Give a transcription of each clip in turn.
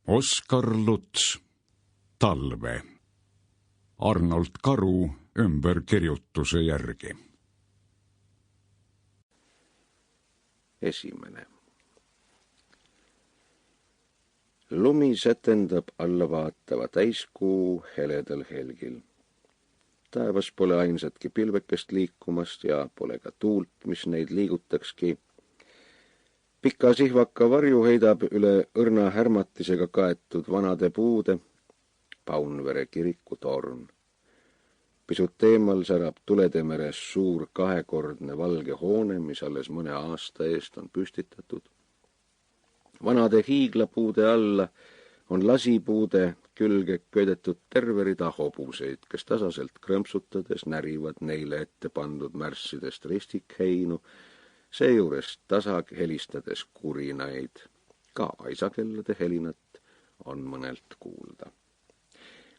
Oskar Luts, Talve. Arnold Karu ümberkirjutuse järgi. Esimene. Lumi sätendab alla vaatava täiskuu heledal helgil. Taevas pole ainsatki pilvekest liikumast ja pole ka tuult, mis neid liigutakski. Pika sihvaka varju heidab üle õrna härmatisega kaetud vanade puude Paunvere kiriku torn. Pisut eemal särab Tuledemeres suur kahekordne valge hoone, mis alles mõne aasta eest on püstitatud. Vanade hiiglapuude alla on lasipuude külge köidetud terve rida hobuseid, kes tasaselt krõmpsutades närivad neile ette pandud märssidest ristikheinu, seejuures tasag helistades kurinaid. Ka aisakellade helinat on mõnelt kuulda.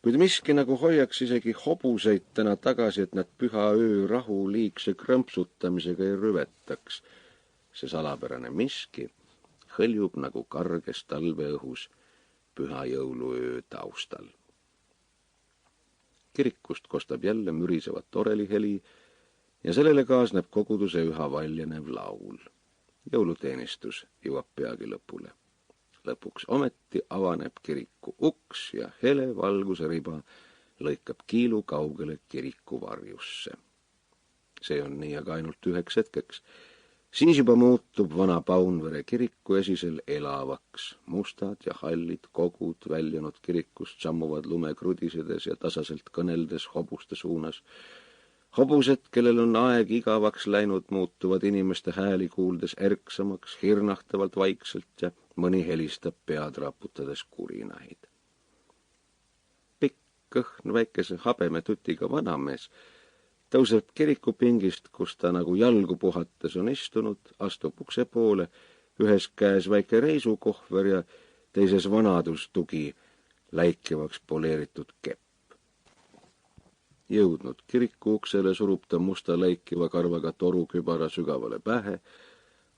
Kuid miski nagu hoiaks isegi hobuseid täna tagasi, et nad püha öö rahu liigse krõmpsutamisega ei rüvetaks. See salapärane miski hõljub nagu karges talveõhus püha jõuluöö taustal. Kirikust kostab jälle mürisevat oreliheli ja sellele kaasneb koguduse üha valjenev laul. Jõuluteenistus jõuab peagi lõpule. Lõpuks ometi avaneb kiriku uks ja hele valguse riba lõikab kiilu kaugele kiriku varjusse. See on nii aga ainult üheks hetkeks. Siis juba muutub vana Paunvere kiriku esisel elavaks. Mustad ja hallid kogud väljunud kirikust sammuvad lumekrudisedes ja tasaselt kõneldes hobuste suunas. Hobused, kellel on aeg igavaks läinud, muutuvad inimeste hääli kuuldes erksamaks, hirnahtavalt vaikselt ja mõni helistab pead raputades kurinaid. Pikk, kõhn, väikese habemetutiga vanamees tõuseb kirikupingist, kus ta nagu jalgu puhates on istunud, astub ukse poole, ühes käes väike reisukohver ja teises vanadustugi läikivaks poleeritud kepp. Jõudnud kiriku uksele surub ta musta läikiva karvaga torukübara sügavale pähe,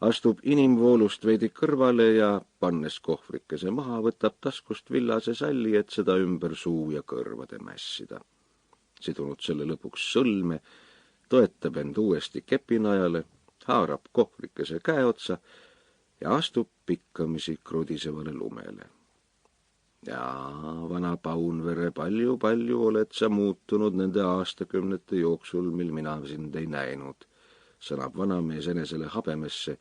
astub inimvoolust veidi kõrvale ja pannes kohvrikese maha, võtab taskust villase salli, et seda ümber suu ja kõrvade mässida. Sidunud selle lõpuks sõlme, toetab end uuesti kepinajale, haarab kohvrikese käe otsa ja astub pikkamisi krudisevale lumele. Jaa, vana Paunvere, palju oled sa muutunud nende aastakümnete jooksul, mil mina sind ei näinud, sõnab vanamees enesele habemesse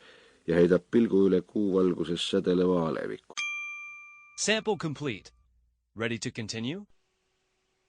ja heidab pilgu üle kuuvalguses sädeleva aleviku. Sample complete. Ready to continue?